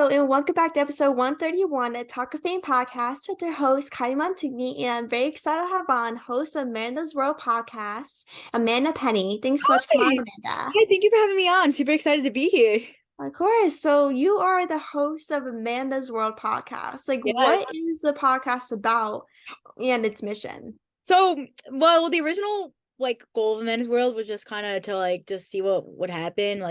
Hello and welcome back to episode 131 of Talk of Fame podcast with your host, Kylie and I'm very excited to have on host of Amanda's World podcast, Amanda Penny. Thanks so much for coming Hi. on, Amanda. Hey, thank you for having me on. Super excited to be here. Of course. So you are the host of Amanda's World podcast. Like, Yes. what is the podcast about and its mission? The original goal of Men's World was just kind of to just see what would happen,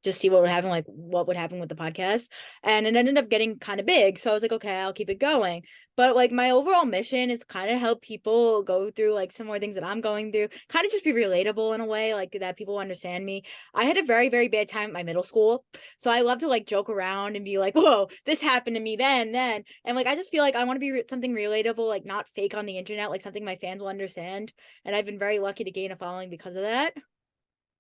just see what would happen, what would happen with the podcast. And it ended up getting kind of big. So I was like, okay, I'll keep it going. But my overall mission is kind of help people go through some more things that I'm going through, kind of just be relatable in a way, that people understand me. I had a very, very bad time at my middle school. So I love to joke around and be like, whoa, this happened to me then. And I just feel like I want to be something relatable, not fake on the internet, something my fans will understand. And I've been very lucky to gain a following because of that.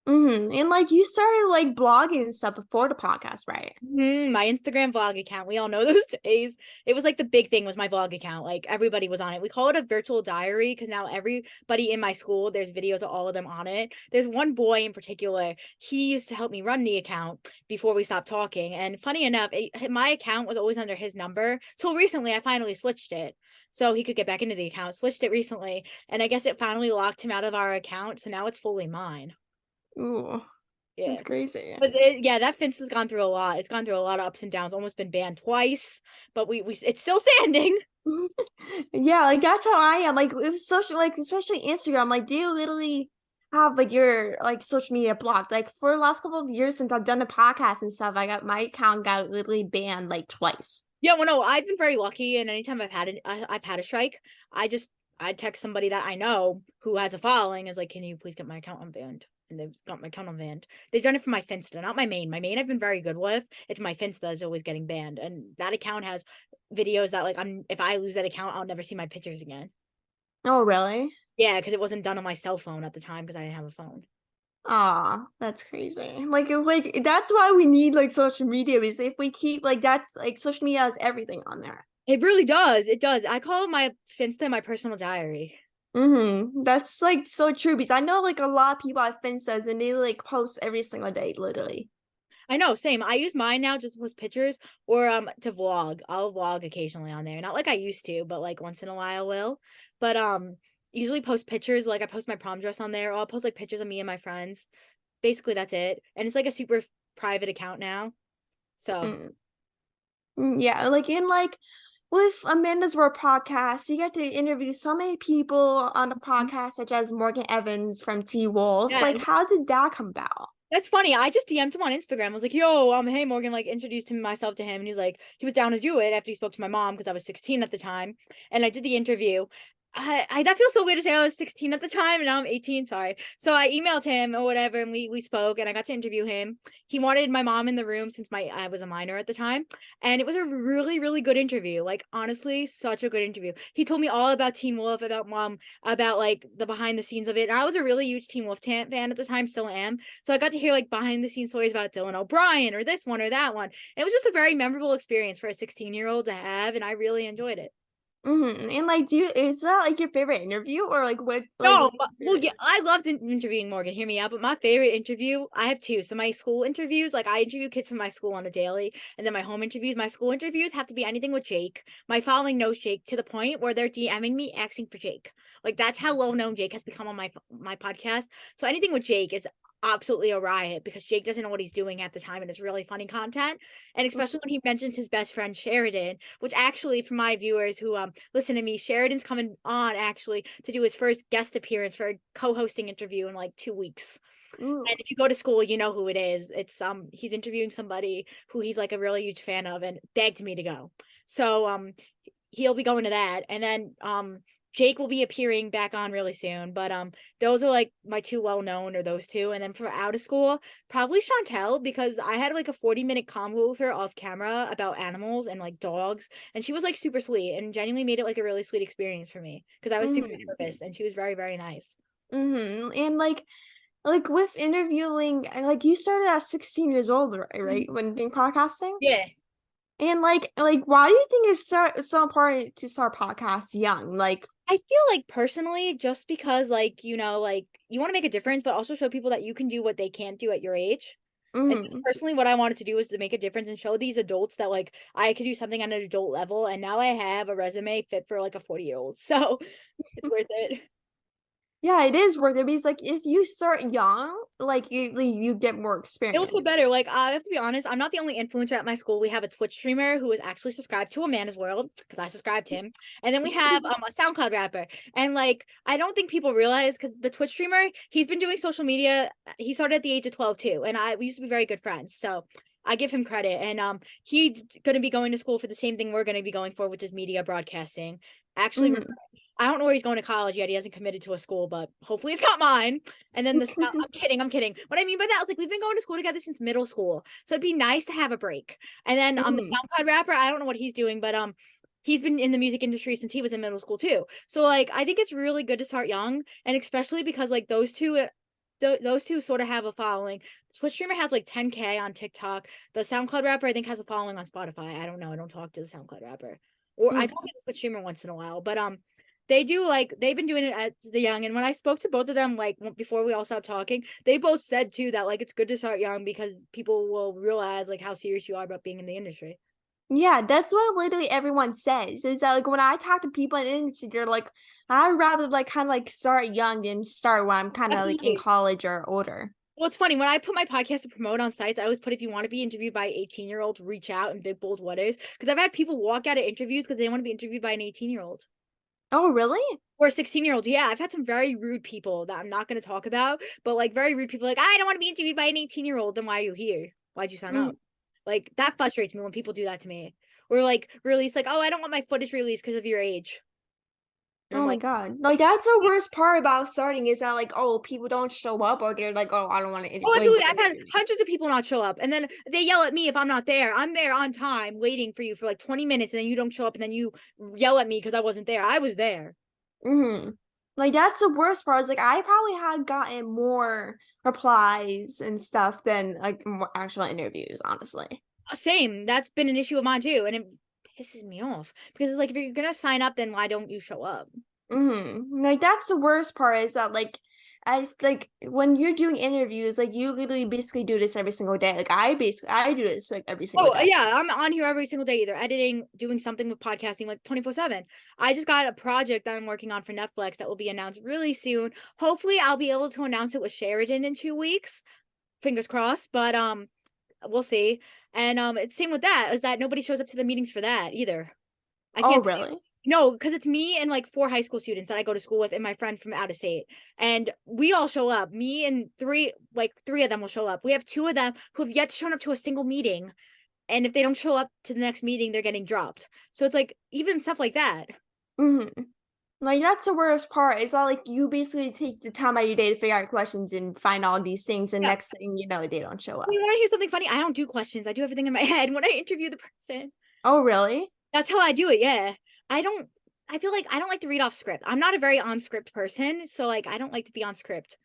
And you started blogging and stuff before the podcast, right? My Instagram vlog account. We all know those days. It was the big thing was my vlog account. Everybody was on it. We call it a virtual diary because now everybody in my school, there's videos of all of them on it. There's one boy in particular. He used to help me run the account before we stopped talking. And funny enough, my account was always under his number. Till recently, I finally switched it so he could get back into the account. Switched it recently, and I guess it finally locked him out of our account. So now it's fully mine. Ooh, Yeah. that's crazy. But that fence has gone through a lot. It's gone through a lot of ups and downs. Almost been banned twice, but we it's still standing. Yeah, that's how I am. It was social, especially Instagram. Do you literally have your social media blocked? For the last couple of years since I've done the podcast and stuff, I got my account got literally banned twice. Yeah, well, no, I've been very lucky, and anytime I've had a strike, I text somebody that I know who has a following, is like, can you please get my account unbanned? And they've got my account unbanned. They've done it for my Finsta, not my main. My main I've been very good with. It's my Finsta that's always getting banned, and that account has videos that if I lose that account, I'll never see my pictures again. Oh, really? Yeah, because it wasn't done on my cell phone at the time because I didn't have a phone. Aw, that's crazy. That's why we need social media, because if we keep that's social media has everything on there. It really does. It does. I call my Finsta my personal diary. That's so true, because I know a lot of people have Finstas and they post every single day, literally. I know, same. I use mine now just to post pictures or to vlog. I'll vlog occasionally on there. Not like I used to, but once in a while will. But usually post pictures, I post my prom dress on there, or I'll post pictures of me and my friends. Basically that's it. And it's a super private account now. So Yeah, with Amanda's World podcast, you get to interview so many people on the podcast, such as Morgan Evans from T Wolf. yeah, How did that come about? that's funny. I just DM'd him on Instagram. I was like, yo, hey Morgan, introduced myself to him, and he's like, he was down to do it after he spoke to my mom because I was 16 at the time. And I did the interview. That feels so weird to say I was 16 at the time and now I'm 18, sorry. So I emailed him or whatever, and we spoke, and I got to interview him. He wanted my mom in the room since I was a minor at the time, and it was a really, really good interview. Honestly, such a good interview. He told me all about Teen Wolf, about mom, about the behind the scenes of it. And I was a really huge Teen Wolf fan at the time, still am. So I got to hear behind the scenes stories about Dylan O'Brien or this one or that one. And it was just a very memorable experience for a 16-year-old to have, and I really enjoyed it. And do you, is that your favorite interview, or what? No, well, yeah, I loved interviewing Morgan. Hear me out. But my favorite interview, I have two. So my school interviews, I interview kids from my school on a daily, and then my home interviews. My school interviews have to be anything with Jake. My following knows Jake to the point where they're DMing me asking for Jake. That's how well known Jake has become on my podcast. So anything with Jake is absolutely a riot because Jake doesn't know what he's doing at the time, and it's really funny content. And especially when he mentions his best friend Sheridan, which actually, for my viewers who listen to me, Sheridan's coming on actually to do his first guest appearance for a co-hosting interview in 2 weeks. Ooh. And if you go to school, you know who it is. It's he's interviewing somebody who he's a really huge fan of and begged me to go. So he'll be going to that, and then Jake will be appearing back on really soon, but those are my two well-known, or those two. And then for out of school, probably Chantel, because I had a 40-minute convo with her off camera about animals and dogs, and she was super sweet and genuinely made it a really sweet experience for me because I was super nervous, and she was very, very nice. And with interviewing, you started at 16 years old, right? When doing podcasting? Yeah. And why do you think it's so important to start podcasts young? I feel personally, just because you want to make a difference, but also show people that you can do what they can't do at your age. And that's Mm-hmm. personally what I wanted to do, was to make a difference and show these adults that like I could do something on an adult level. And now I have a resume fit for like a 40-year-old. So it's worth it. Yeah, it is worth it because like if you start young, like you get more It looks so experience. better. Like, I have to be honest, I'm not the only influencer at my school. We have a Twitch streamer who is actually subscribed to Amanda's World because I subscribed him. And then we have a SoundCloud rapper. And like, I don't think people realize, because the Twitch streamer, he's been doing social media. He started at the age of 12 too. And we used to be very good friends. So I give him credit. And he's gonna be going to school for the same thing we're gonna be going for, which is media broadcasting. Actually, Hmm. I don't know where he's going to college yet. He hasn't committed to a school, but hopefully it's not mine. And then I'm kidding, I'm kidding. What I mean by that is like we've been going to school together since middle school. So it'd be nice to have a break. And then the Hmm. SoundCloud rapper, I don't know what he's doing, but he's been in the music industry since he was in middle school too. So like I think it's really good to start young, and especially because like those two sort of have a following. Twitch streamer has like 10K on TikTok. The SoundCloud rapper I think has a following on Spotify. I don't know. I don't talk to the SoundCloud rapper. Or I talk to the Twitch streamer once in a while, but they do like they've been doing it at the young. And when I spoke to both of them, like before we all stopped talking, they both said too that like it's good to start young because people will realize like how serious you are about being in the industry. Yeah, that's what literally everyone says. Is that like when I talk to people in the industry, they're like, I'd rather like kind of like start young than start when I'm kind of like in Absolutely. college or older. Well, it's funny when I put my podcast to promote on sites, I always put if you want to be interviewed by 18-year-olds, reach out in big bold letters. Because I've had people walk out of interviews because they want to be interviewed by an 18-year-old Oh, really? or a 16-year-old. Yeah, I've had some very rude people that I'm not going to talk about, but like very rude people like, I don't want to be interviewed by an 18-year-old. Then why are you here? Why'd you sign Mm. up? Like that frustrates me when people do that to me. Or like release like, oh, I don't want my footage released because of your age. And I'm Oh my like, God. Like that's the worst part about starting is that like, oh, people don't show up or they're like, oh, I don't want to oh, like absolutely. do I've had it. hundreds of people not show up, and then they yell at me if I'm not there. I'm there on time, waiting for you for like 20 minutes, and then you don't show up, and then you yell at me because I wasn't there. I was there. Mm-hmm. Like that's the worst part. Is like I probably had gotten more replies and stuff than like more actual interviews, honestly. Same. That's been an issue of mine too, and it pisses me off because it's like if you're gonna sign up, then why don't you show up? Mm-hmm. Like that's the worst part is that I like when you're doing interviews, like you literally basically do this every single day. Like I do this like every single Oh, day. yeah, I'm on here every single day, either editing, doing something with podcasting, like 24/7. I just got a project that I'm working on for Netflix that will be announced really soon. Hopefully, I'll be able to announce it with Sheridan in 2 weeks. Fingers crossed, but we'll see. And it's same with that, is that nobody shows up to the meetings for that either. I Oh, can't tell you. really? No, because it's me and like 4 high school students that I go to school with and my friend from out of state. And we all show up. Me and three of them will show up. We have two of them who have yet to show up to a single meeting. And if they don't show up to the next meeting, they're getting dropped. So it's like even stuff like that. Mm-hmm. Like that's the worst part. It's not like you basically take the time out of your day to figure out questions and find all these things, and Yeah. next thing you know, they don't show up. You want to hear something funny? I don't do questions. I do everything in my head when I interview the person. Oh, really? That's how I do it. Yeah. I don't, I feel like I don't like to read off script. I'm not a very on script person. So like I don't like to be on script.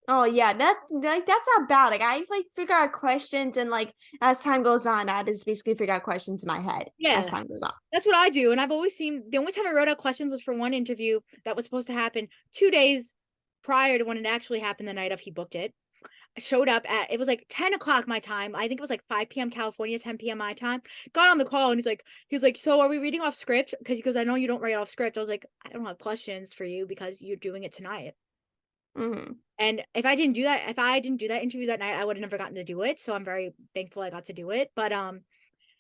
Oh yeah, that's not bad. Like I like figure out questions and like as time goes on, I just basically figure out questions in my head as Yeah. time goes on. That's what I do. And I've always seen the only time I wrote out questions was for one interview that was supposed to happen 2 days prior to when it actually happened the night of he booked it. I showed up at it was like 10 o'clock my time. I think it was like 5 p.m. California, 10 p.m. my time. Got on the call and he's like, so are we reading off script? Because I know you don't write off script. I was like, I don't have questions for you because you're doing it tonight. Mm-hmm. And if I didn't do that interview that night, I would have never gotten to do it. So I'm very thankful I got to do it. But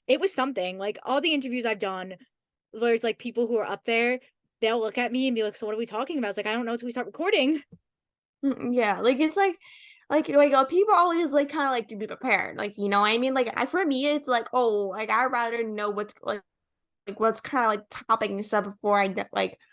it was something. Like all the interviews I've done, there's like people who are up there, they'll look at me and be like, so what are we talking about? It's like, I don't know until we start recording. Yeah, like it's people always like kind of like to be prepared. Like you know what I mean? Like for me, it's like oh, like I'd rather know like what's kind of like topic and stuff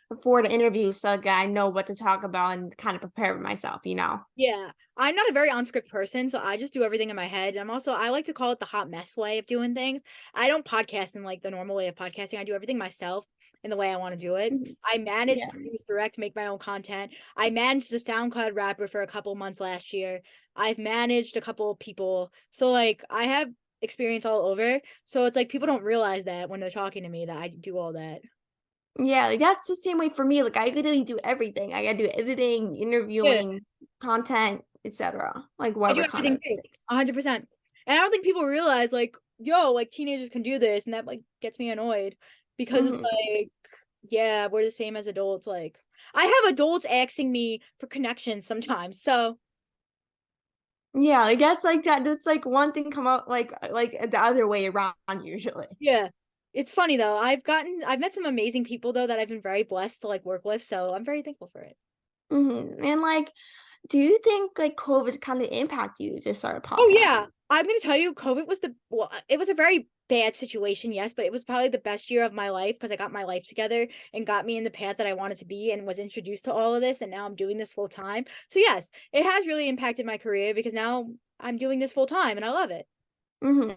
before the interview so that I know what to talk about and kind of prepare myself, you know. Yeah. I'm not a very on-script person, so I just do everything in my head. I like to call it the hot mess way of doing things. I don't podcast in like the normal way of podcasting. I do everything myself in the way I want to do it. Mhm. I manage, Yeah. produce, direct, make my own content. I managed the SoundCloud rapper for a couple months last year. I've managed a couple of people. So like I have experience all over. So it's like people don't realize that when they're talking to me that I do all that. Yeah, like that's the same way for me. Like I literally do everything. I gotta do editing, Yeah. interviewing, content. etc. Like I do whatever kind everything of too, things. 100%. And I don't think people realize, like, yo, like teenagers can do this, and that like gets me annoyed because it's Hmm. like, yeah, we're the same as adults. Like, I have adults asking me for connections sometimes. So Yeah, like that's like that. That's like one thing come out like the other way around usually. yeah, it's funny though. I've met some amazing people though that I've been very blessed to like work with. So I'm very thankful for it. And like, do you think like COVID kind of impact you to start a Oh podcast? yeah, I'm gonna tell you, COVID was it was a very bad situation, yes, but it was probably the best year of my life because I got my life together and got me in the path that I wanted to be and was introduced to all of this, and now I'm doing this full time. So yes, it has really impacted my career because now I'm doing this full time and I love it.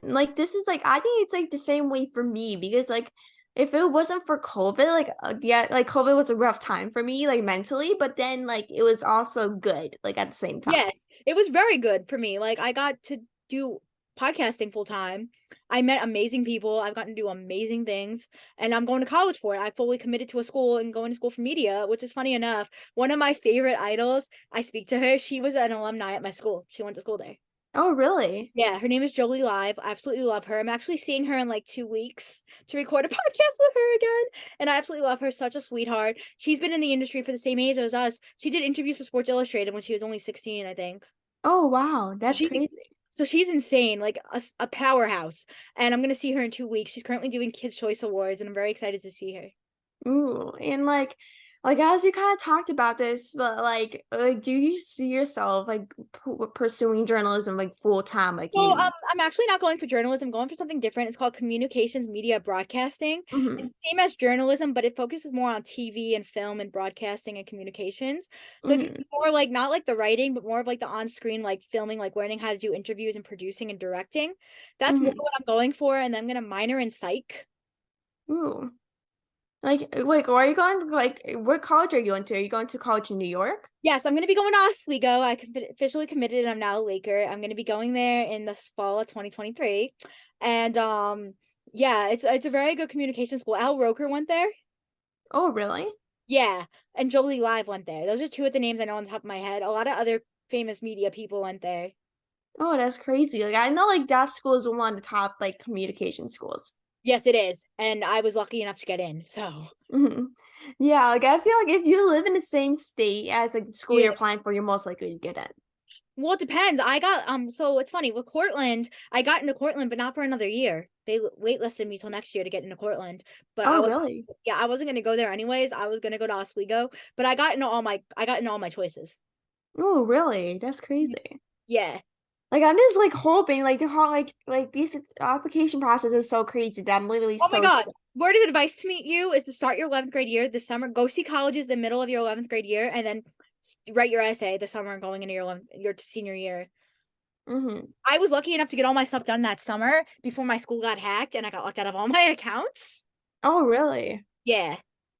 Like this is like I think it's like the same way for me because like if it wasn't for COVID, like yeah, like COVID was a rough time for me like mentally, but then like it was also good like at the same time. Yes, it was very good for me. Like I got to do podcasting full time. I met amazing people. I've gotten to do amazing things, and I'm going to college for it. I fully committed to a school and going to school for media, which is funny enough. One of my favorite idols, I speak to her. She was an alumni at my school. She went to school there. Oh, really? Yeah, her name is Jolie Live. I absolutely love her. I'm actually seeing her in like 2 weeks to record a podcast with her again. And I absolutely love her. Such a sweetheart. She's been in the industry for the same age as us. She did interviews for Sports Illustrated when she was only 16, I think. Oh, wow. That's She crazy. so she's insane, like a powerhouse. And I'm gonna see her in 2 weeks. She's currently doing Kids Choice Awards, and I'm very excited to see her. Ooh, and like as you kind of talked about this, but like do you see yourself like pursuing journalism like full time like So in I'm actually not going for journalism. I'm going for something different. It's called communications media broadcasting. It's hmm the same as journalism, but it focuses more on TV and film and broadcasting and communications. So it's hmm more like not like the writing, but more of like the on-screen like filming, like learning how to do interviews and producing and directing. That's more hmm what I'm going for, and then I'm gonna minor in psych. Ooh. Like are you going to like what college are you going to? Are you going to college in New York? Yes, I'm gonna be going to Oswego. Officially committed, and I'm now a Laker. I'm gonna be going there in the fall of 2023, and yeah, it's a very good communication school. Al Roker went there. Oh, really? Yeah, and Jolie Live went there. Those are two of the names I know on the top of my head. A lot of other famous media people went there. Oh, that's crazy. Like I know like that school is one of the top like communication schools. Yes, it is, and I was lucky enough to get in. So hmm Yeah, like I feel like if you live in the same state as like the school yeah. you're applying for, you're most likely to get in. Well, it depends. I got so it's funny with Cortland, I got into Cortland, but not for another year. They waitlisted me till next year to get into Cortland. But Oh, really? I wasn't gonna go there anyways. I was gonna go to Oswego, but I got into all my choices. Oh, really? That's Mhm. crazy. Yeah. Like I'm just like hoping like the whole like these application process is so crazy that I'm literally Oh my so God. Word of advice to meet you is to start your 11th grade year this summer. Go see colleges the middle of your 11th grade year, and then write your essay this summer going into your senior year. hmm I was lucky enough to get all my stuff done that summer before my school got hacked and I got locked out of all my accounts. Oh, really? Yeah.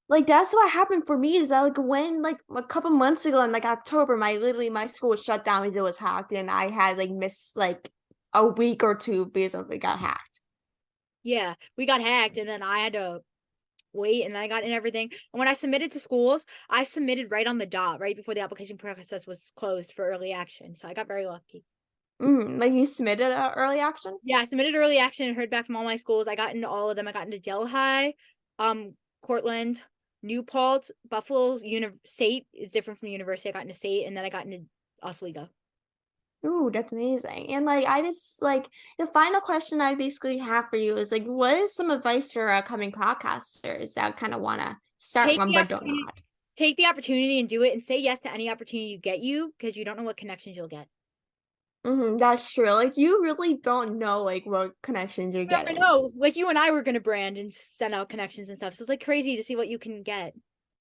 Like that's what happened for me is that like when like a couple months ago in like October, my school was shut down because it was hacked and I had like missed like a week or two because of it got hacked. Yeah. We got hacked and then I had to wait and then I got in everything. And when I submitted to schools, I submitted right on the dot, right before the application process was closed for early action. So I got very lucky. Like you submitted early action? Yeah, I submitted early action and heard back from all my schools. I got into all of them. I got into Delhi, Cortland, New Paltz, Buffalo's State is different from university. I got into State and then I got into Oswego. Ooh, that's amazing. And like I just like the final question I basically have for you is like what is some advice for upcoming podcasters that kind of want to start Take one the but don't opportunity, not? take the opportunity and do it and say yes to any opportunity you get you because you don't know what connections you'll get. That's true. Like you really don't know like what connections you're You never getting. know. Like you and I were gonna brand and send out connections and stuff. So it's like crazy to see what you can get.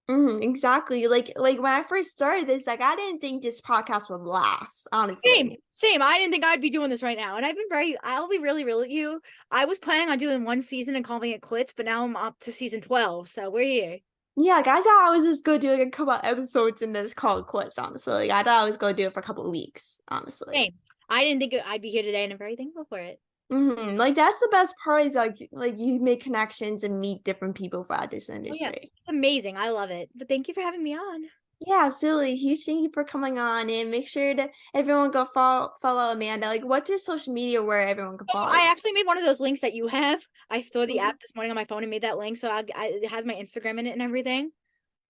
Exactly. Like when I first started this, like I didn't think this podcast would last, Same, honestly. same. I didn't think I'd be doing this right now. And I'll be really real with you. I was planning on doing one season and calling it quits, but now I'm up to season 12. So we're here. Yeah, like I thought I was just gonna do like a couple of episodes and this call it quits, honestly. Like I thought I was gonna do it for a couple of weeks, honestly. Same. I didn't think I'd be here today, and I'm very thankful for it. Like that's the best part is like you make connections and meet different people throughout this Oh yeah, industry. it's amazing. I love it. But thank you for having me on. Yeah, absolutely. Huge thank you for coming on, and make sure to everyone go follow Amanda. Like, what's your social media where everyone can So follow I you? actually made one of those links that you have. I saw the Mhm. app this morning on my phone and made that link, so it has my Instagram in it and everything.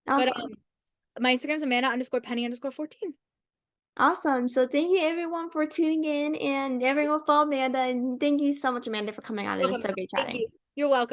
But Awesome. my Instagram's Amanda_Penny_14. Awesome. So thank you everyone for tuning in, and everyone follow Amanda, and thank you so much, Amanda, for coming on. It was Welcome. so great Thank chatting. you. You're welcome.